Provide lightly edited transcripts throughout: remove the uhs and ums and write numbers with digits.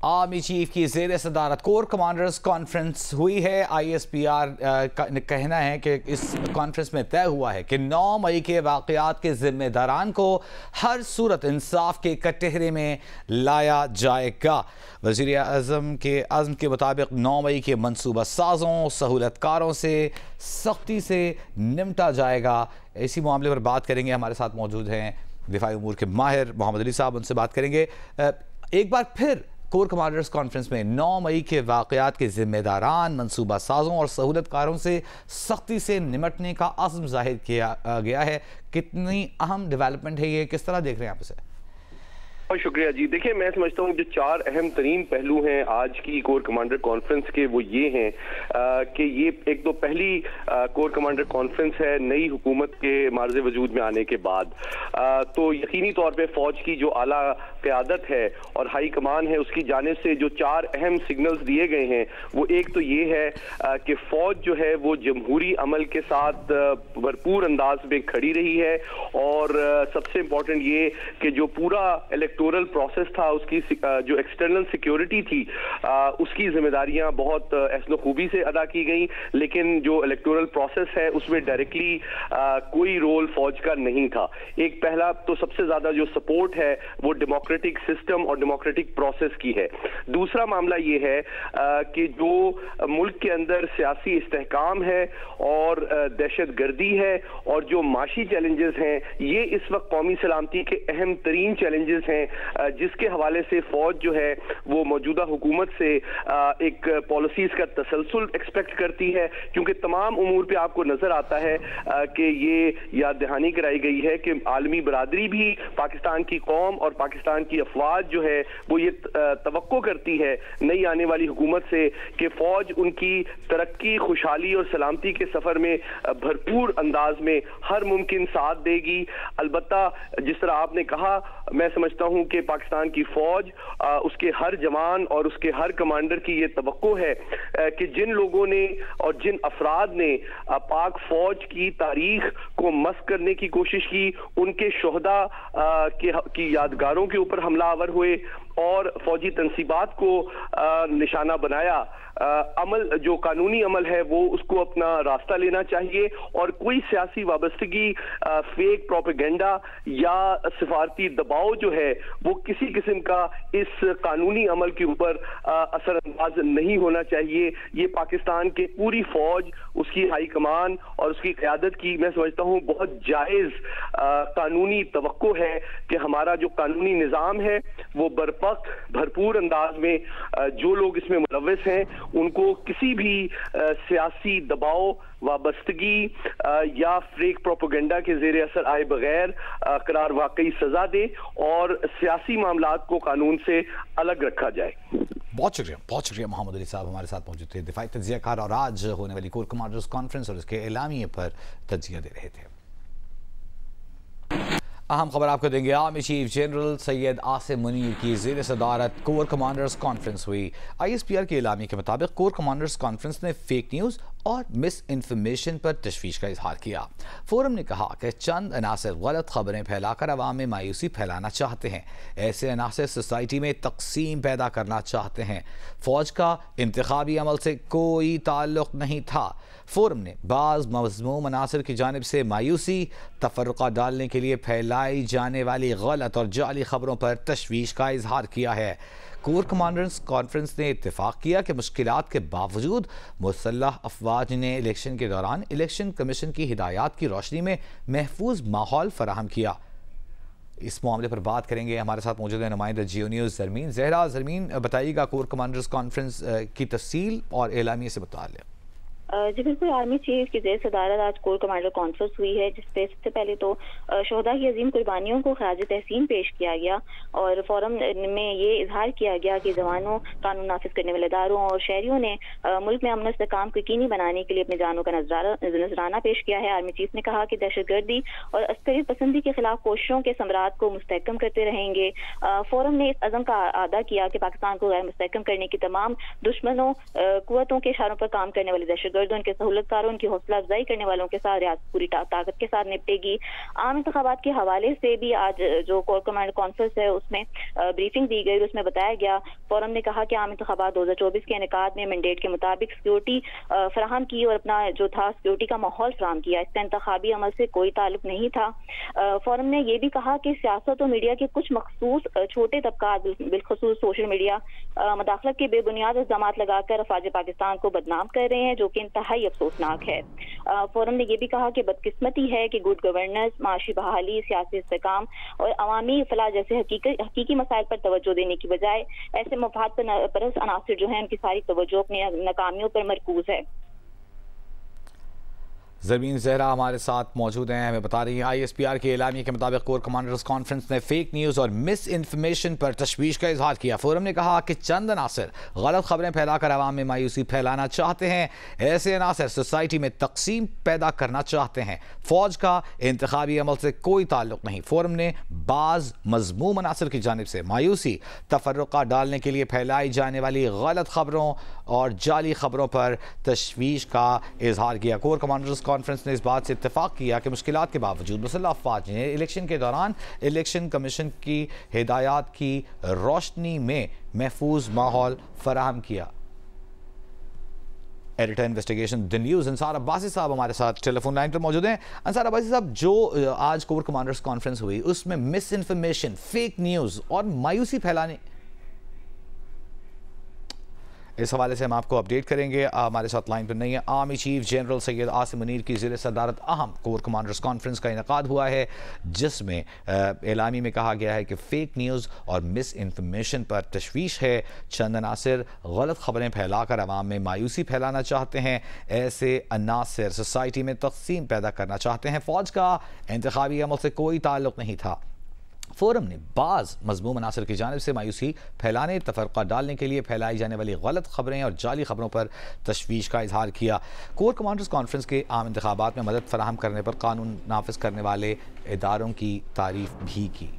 Army chief की ज़ेर सदारत कोर कमांडर्स कॉन्फ्रेंस हुई है। ISPR का कहना है कि इस कॉन्फ्रेंस में तय हुआ है कि 9 मई के वाक़यात के ज़िम्मेदारान को हर सूरत इंसाफ के कटहरे में लाया जाएगा। वज़ीर आज़म के अज़्म के मुताबिक 9 मई के मनसूबा साज़ों सहूलतकारों से सख्ती से निपटा जाएगा। इसी मामले पर बात करेंगे। हमारे साथ मौजूद हैं दिफाई उमूर के माहिर मोहम्मद अली साहब, उनसे बात करेंगे। एक बार फिर कोर कमांडर्स कॉन्फ्रेंस में 9 मई के वाक़यात के ज़िम्मेदारान, मनसूबा साज़ों और सहूलतकारों से सख्ती से निपटने का अज़्म ज़ाहिर किया गया है। कितनी अहम डेवलपमेंट है ये, किस तरह देख रहे हैं आप इसे? बहुत शुक्रिया जी। देखिए, मैं समझता हूँ जो 4 अहम तरीन पहलू हैं आज की कोर कमांडर कॉन्फ्रेंस के, वो ये हैं कि ये एक तो पहली कोर कमांडर कॉन्फ्रेंस है नई हुकूमत के मार्ज़े वजूद में आने के बाद। तो यकीनी तौर पे फौज की जो आला क़यादत है और हाई कमान है, उसकी जानिब से जो 4 अहम सिग्नल्स दिए गए हैं, वो एक तो ये है कि फौज जो है वो जमहूरी अमल के साथ भरपूर अंदाज में खड़ी रही है। और सबसे इम्पोर्टेंट ये कि जो पूरा इलेक्टोरल प्रोसेस था, उसकी जो एक्सटर्नल सिक्योरिटी थी, उसकी जिम्मेदारियां बहुत ऐसनो खूबी से अदा की गई। लेकिन जो इलेक्टोरल प्रोसेस है उसमें डायरेक्टली कोई रोल फौज का नहीं था। एक पहला तो सबसे ज्यादा जो सपोर्ट है वो डेमोक्रेटिक सिस्टम और डेमोक्रेटिक प्रोसेस की है। दूसरा मामला ये है कि जो मुल्क के अंदर सियासी इस्तेहकाम है और दहशत गर्दी है और जो माशी चैलेंजेस हैं, ये इस वक्त कौमी सलामती के अहम तरीन चैलेंजेस हैं, जिसके हवाले से फौज जो है वो मौजूदा हुकूमत से एक पॉलिसीज का तसलसल एक्सपेक्ट करती है। क्योंकि तमाम उमूर पे आपको नजर आता है कि ये याद दहानी कराई गई है कि आलमी बरादरी भी पाकिस्तान की कौम और पाकिस्तान की अफवाज जो है वो ये तवक्को करती है नई आने वाली हुकूमत से कि फौज उनकी तरक्की, खुशहाली और सलामती के सफर में भरपूर अंदाज में हर मुमकिन साथ देगी। अलबत्ता जिस तरह आपने कहा, मैं समझता हूं कि पाकिस्तान की फौज, उसके हर जवान और उसके हर कमांडर की ये तवक्को है कि जिन लोगों ने और जिन अफराद ने पाक फौज की तारीख को मस्क करने की कोशिश की, उनके शोहदा की यादगारों के ऊपर हमलावर हुए और फौजी तनसीबात को निशाना बनाया, अमल जो कानूनी अमल है वो उसको अपना रास्ता लेना चाहिए और कोई सियासी वाबस्तगी, फेक प्रोपेगेंडा या सिफारती दबाव जो है वो किसी किस्म का इस कानूनी अमल के ऊपर असरअंदाज नहीं होना चाहिए। ये पाकिस्तान के पूरी फौज, उसकी हाई कमान और उसकी क़यादत की मैं समझता हूँ बहुत जायज़ कानूनी तवक्को है कि हमारा जो कानूनी निज़ाम है वो भरपूर अंदाज में जो लोग इसमें मुलव्वस हैं उनको किसी भी सियासी दबाव, वाबस्तगी या फेक प्रोपेगेंडा के ज़ेरे असर आए बगैर करार वाकई सजा दे और सियासी मामलात को कानून से अलग रखा जाए। बहुत शुक्रिया मोहम्मद अली साहब हमारे साथ मौजूद थे, दिफाई तज्ज़ियाकार और आज होने वाली कोर कमांडर्स कॉन्फ्रेंस और इसके एलामिये पर तज्ज़िया दे रहे थे। अहम खबर आपको देंगे। Army chief general Syed Asim Munir की ज़ेर सदारत कोर कमांडर्स कॉन्फ्रेंस हुई। ISPR के एलामी के मुताबिक कोर कमांडर्स कॉन्फ्रेंस ने फेक न्यूज़ और मिस इन्फॉर्मेशन पर तशवीश का इजहार किया। फोरम ने कहा कि चंद अनासर गलत खबरें फैलाकर अवाम में मायूसी फैलाना चाहते हैं। ऐसे अनासर सोसाइटी में तकसीम पैदा करना चाहते हैं। फौज का इंतखाबी अमल से कोई ताल्लुक नहीं था। फोरम ने बाज़ मज़मूम अनासर की जानिब से मायूसी, तफर्रुक़ा डालने के लिए फैलाई जाने वाली गलत और जाली खबरों पर तशवीश का इजहार किया है। कोर कमांडर्स कॉन्फ्रेंस ने इत्तेफाक किया कि मुश्किलात के बावजूद मुसल्लह अफवाज ने इलेक्शन के दौरान इलेक्शन कमीशन की हिदायत की रोशनी में महफूज माहौल फराहम किया। इस मामले पर बात करेंगे। हमारे साथ मौजूद है नुमाइंदा जियो न्यूज़ ज़रमीन। ज़रमीन, बताइएगा कोर कमांडर्स कॉन्फ्रेंस की तफसील और एलामिये से मुताल्लिक़। जी बिल्कुल, आर्मी चीफ की ज़ेर सदारत आज कोर कमांडर कॉन्फ्रेंस हुई है, जिसपे सबसे पहले तो शोहदा की अजीम कुर्बानियों को खराज तहसीन पेश किया गया और फोरम में ये इजहार किया गया कि जवानों, कानून नाफिज करने वाले इदारों और शहरियों ने मुल्क में अमन इस्तेहकाम को यकीनी बनाने के लिए अपनी जानों का नजराना पेश किया है। आर्मी चीफ ने कहा कि दहशतगर्दी और अस्करी पसंदी के खिलाफ कोशिशों के समरात को मुस्तहकम करते रहेंगे। फोरम ने इस अज़म का अदा किया कि पाकिस्तान को गैर मुस्तहकम करने की तमाम दुश्मनों, कुव्वतों के इशारों पर काम करने वाली दहशतगर्द हमदर्दों, उनके सहूलतकारों, उनकी हौसला अफजाई करने वालों के साथ रियासत पूरी ताकत के साथ निपटेगी। आम इंतखाबात के हवाले से भी आज जो कोर कमांडर कॉन्फ्रेंस है उसमें ब्रीफिंग दी गई। उसमें बताया गया, फोरम ने कहा कि आम इंतखाबात 2024 के इनेकाद में मैंडेट के मुताबिक सिक्योरिटी फराहम की और अपना जो था सिक्योरिटी का माहौल फराहम किया। इसका इंतखाबी अमल से कोई ताल्लुक नहीं था। फोरम ने यह भी कहा कि सियासत और मीडिया के कुछ मखसूस छोटे तबकात, बिलखसूस सोशल मीडिया, मदाखलत के बेबुनियाद इल्जाम लगाकर अफवाज पाकिस्तान को बदनाम कर रहे हैं, जो कि इंतहाई अफसोसनाक है। फोरम ने यह भी कहा कि बदकिस्मती है कि गुड गवर्नेंस, माशी बहाली, सियासी इस्तेकाम और अवामी फलाह जैसे हकीकी मसाइल पर तवज्जो देने की बजाय ऐसे मफाद परस्त अनासिर जो है उनकी सारी तवज्जो अपनी नाकामियों पर मरकूज है। ज़रमीन ज़हरा हमारे साथ मौजूद हैं, हमें बता रही हैं ISPR के एलामिया के मुताबिक कोर कमांडर्स कॉन्फ्रेंस ने फेक न्यूज़ और मिस इन्फॉर्मेशन पर तशवीश का इजहार किया। फोरम ने कहा कि चंद अनासर गलत खबरें फैलाकर आवाम में मायूसी फैलाना चाहते हैं। ऐसे अनासर सोसाइटी में तकसीम पैदा करना चाहते हैं। फौज का इंतखाबी अमल से कोई ताल्लुक नहीं। फोरम ने बाज़ मज़मूम अनासर की जानिब से मायूसी, तफर्रुक़ा डालने के लिए फैलाई जाने वाली गलत खबरों और जाली खबरों पर तशवीश का इजहार किया। कोर कमांडर्स कॉन्फ्रेंस ने इस बात से इत्तेफाक किया कि मुश्किलात के बावजूद मुसल्लह अफवाज ने इलेक्शन के दौरान इलेक्शन कमीशन की हिदायत की रोशनी में महफूज माहौल फराहम किया। Editor investigation the news Ansar Abbasi साहब हमारे साथ टेलीफोन लाइन पर मौजूद हैं। अंसार अब्बासी साहब, जो आज कोर कमांडर्स कॉन्फ्रेंस हुई उसमें मिस इन्फॉर्मेशन, फेक न्यूज़ और मायूसी फैलाने, इस हवाले से हम आपको अपडेट करेंगे। हमारे साथ लाइन पर नहीं है army chief general Syed Asim Munir की ज़ेर सदारत अहम कोर कमांडर्स कॉन्फ्रेंस का इनेकाद हुआ है, जिसमें एलामी में कहा गया है कि फ़ेक न्यूज़ और मिस इन्फॉर्मेशन पर तशवीश है। चंद अनासर गलत खबरें फैलाकर अवाम में मायूसी फैलाना चाहते हैं। ऐसे अनासर सोसाइटी में तकसीम पैदा करना चाहते हैं। फ़ौज का इंतखाबी अमल से कोई ताल्लुक नहीं था। फोरम ने बाज़ मज़मूम अनासर की जानिब से मायूसी फैलाने, तफरक़ा डालने के लिए फैलाई जाने वाली गलत खबरें और जाली खबरों पर तशवीश का इजहार किया। कोर कमांडर्स कॉन्फ्रेंस के आम इंतखाबात में मदद फराहम करने पर कानून नाफिज करने वाले इदारों की तारीफ भी की।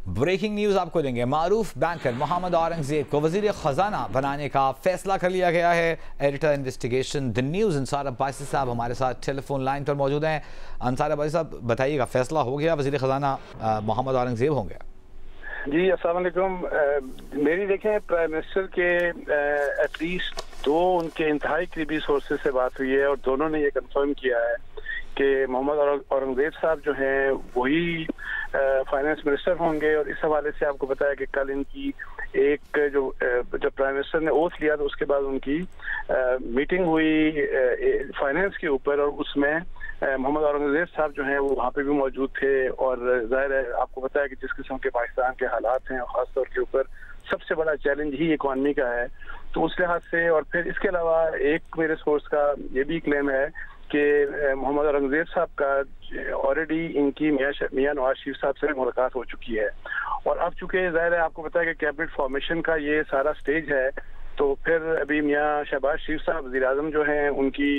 ब्रेकिंग न्यूज़ आपको देंगे। मारूफ बैंकर मोहम्मद औरंगजेब को वज़ीर ख़जाना बनाने का फैसला कर लिया गया है। Editor investigation the news Ansar Abbasi साहब हमारे साथ टेलीफोन लाइन पर मौजूद हैं। अंसार अब्बासी साहब, बताइएगा, फैसला हो गया, वज़ीर ख़जाना मोहम्मद औरंगजेब होंगे? जी अस्सलाम वालेकुम। मेरी देखें प्राइम मिनिस्टर के एटलीस्ट दो उनके इंतहाई करीबी सोर्सेज से बात हुई है और दोनों ने ये कंफर्म किया है कि मोहम्मद औरंगजेब साहब जो हैं वही फाइनेंस मिनिस्टर होंगे। और इस हवाले से आपको बताया कि कल इनकी एक जब प्राइम मिनिस्टर ने ओथ लिया तो उसके बाद उनकी मीटिंग हुई फाइनेंस के ऊपर, और उसमें मोहम्मद औरंगजेब साहब जो हैं वो वहाँ पे भी मौजूद थे। और जाहिर है आपको पता है कि जिस किस्म के पाकिस्तान के हालात हैं, खासतौर के ऊपर सबसे बड़ा चैलेंज ही इकॉनमी का है, तो उस लिहाज से। और फिर इसके अलावा एक मेरे सोर्स का ये भी क्लेम है कि मोहम्मद औरंगजेब साहब का ऑलरेडी इनकी मियां नवाज शरीफ साहब से मुलाकात हो चुकी है। और अब चूंकि जाहिर है आपको पता है कि कैबिनेट फॉर्मेशन का ये सारा स्टेज है, तो फिर अभी मियां शहबाज शरीफ साहब वज़ीर आज़म जो हैं उनकी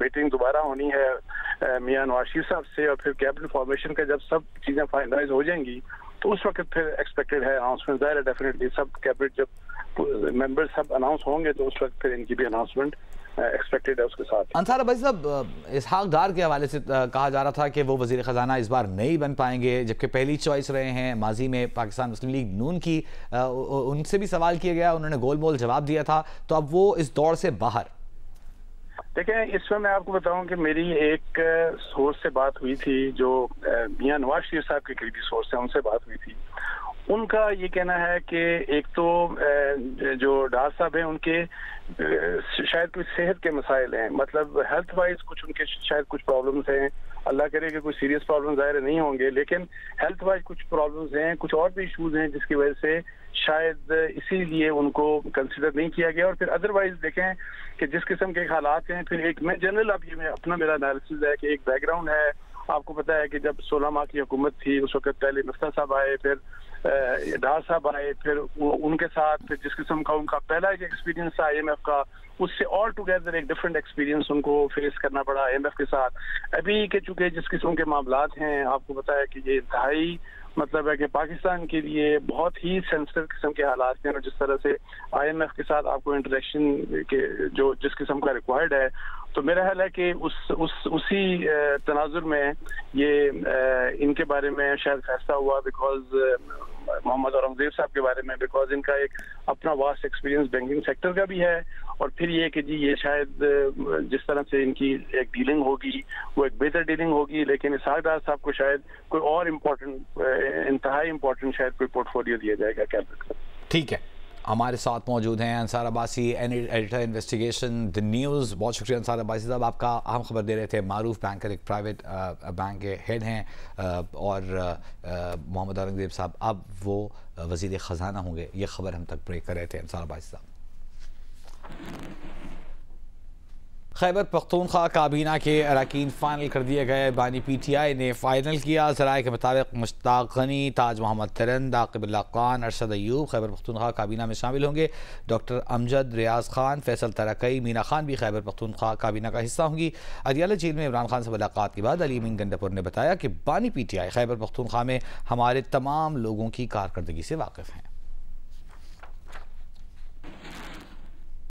मीटिंग दोबारा होनी है मियां नवाज शरीफ साहब से, और फिर कैबिनेट फॉर्मेशन का जब सब चीज़ें फाइनलाइज हो जाएंगी तो उस वक्त फिर एक्सपेक्टेड है अनाउंसमेंट। जाहिर है डेफिनेटली सब कैबिनेट जब मेंबर सब अनाउंस होंगे तो उस वक्त फिर इनकी भी अनाउंसमेंट एक्सपेक्टेड है उसके साथ। अंसार भाई साहब, इसहाक डार के हवाले से कहा जा रहा था कि वो वज़ीर ख़जाना इस बार नहीं बन पाएंगे, जबकि पहली चॉइस रहे हैं। माजी में पाकिस्तान मुस्लिम लीग नून की उनसे भी सवाल किया गया, उन्होंने गोल मोल जवाब दिया था, तो अब वो इस दौड़ से बाहर। देखें, इसमें मैं आपको बताऊं कि मेरी एक सोर्स से बात हुई थी जो मियां नवाज शरीफ साहब के करीबी सोर्स है, उनसे बात हुई थी। उनका ये कहना है कि एक तो जो डार साहब हैं उनके शायद कुछ सेहत के मसाइल हैं, मतलब हेल्थ वाइज कुछ उनके शायद कुछ प्रॉब्लम्स हैं। अल्लाह करे कि कोई सीरियस प्रॉब्लम ज़ाहिर नहीं होंगे, लेकिन हेल्थ वाइज कुछ प्रॉब्लम्स हैं, कुछ और भी इशूज हैं जिसकी वजह से शायद इसीलिए उनको कंसिडर नहीं किया गया। और फिर अदरवाइज देखें कि जिस किस्म के हालात हैं, फिर एक मैं जनरल अब ये अपना मेरा एनालिसिस है कि एक बैकग्राउंड है आपको पता है कि जब 16 माह की हुकूमत थी उस वक्त पहले मिफ्ता साहब आए, फिर डार साहब आए, फिर उनके साथ फिर जिस किस्म का उनका पहला एक एक्सपीरियंस था IMF का, उससे ऑल टुगेदर एक डिफरेंट एक्सपीरियंस उनको फेस करना पड़ा IMF के साथ। अभी के चूंकि जिस किस्म के मामलात हैं, आपको पता है कि ये इंतहाई मतलब है कि पाकिस्तान के लिए बहुत ही सेंसिटिव किस्म के हालात हैं, और जिस तरह से IMF के साथ आपको इंटरेक्शन के जो जिस किस्म का रिक्वायर्ड है, तो मेरा ख्याल है कि उसी तनाजुर में ये इनके बारे में शायद फैसला हुआ, बिकॉज मोहम्मद औरंगजेब साहब के बारे में, बिकॉज इनका एक अपना वास्ट एक्सपीरियंस बैंकिंग सेक्टर का भी है, और फिर ये कि जी ये शायद जिस तरह से इनकी एक डीलिंग होगी वो एक बेहतर डीलिंग होगी, लेकिन इसहाक डार साहब को शायद कोई और इम्पोर्टेंट इंतहाई इम्पोर्टेंट शायद कोई पोर्टफोलियो दिया जाएगा कैबिनेट का। ठीक है, हमारे साथ मौजूद हैं Ansar Abbasi, editor investigation the news. बहुत शुक्रिया अंसार अब्बासी साहब, आपका अहम खबर दे रहे थे। मारूफ बैंकर एक प्राइवेट बैंक के हेड हैं, और मोहम्मद औरंगजेब साहब अब वो वज़ीर ख़जाना होंगे, ये खबर हम तक ब्रेक कर रहे थे अंसार अब्बासी साहब। खैबर पख्तूनख्वा काबीना के अरकान फाइनल कर दिए गए। बानी PTI ने फाइनल किया। ज़राए के मुताबिक मुश्ताक गनी, ताज मोहम्मद तरंद, आकिबुल्लाह खान, अरशद अयूब खैबर पख्तूनख्वा काबीना में शामिल होंगे। डॉक्टर अमजद, रियाज खान, फैसल तरकई, मीना खान भी खैबर पख्तूनख्वा काबीना का हिस्सा होंगी। अदियाला जेल में इमरान खान से मुलाकात के बाद अली अमीन गंडापुर ने बताया कि बानी PTI खैबर पख्तूनख्वा में हमारे तमाम लोगों की कारकर्दगी से वाकिफ़ हैं।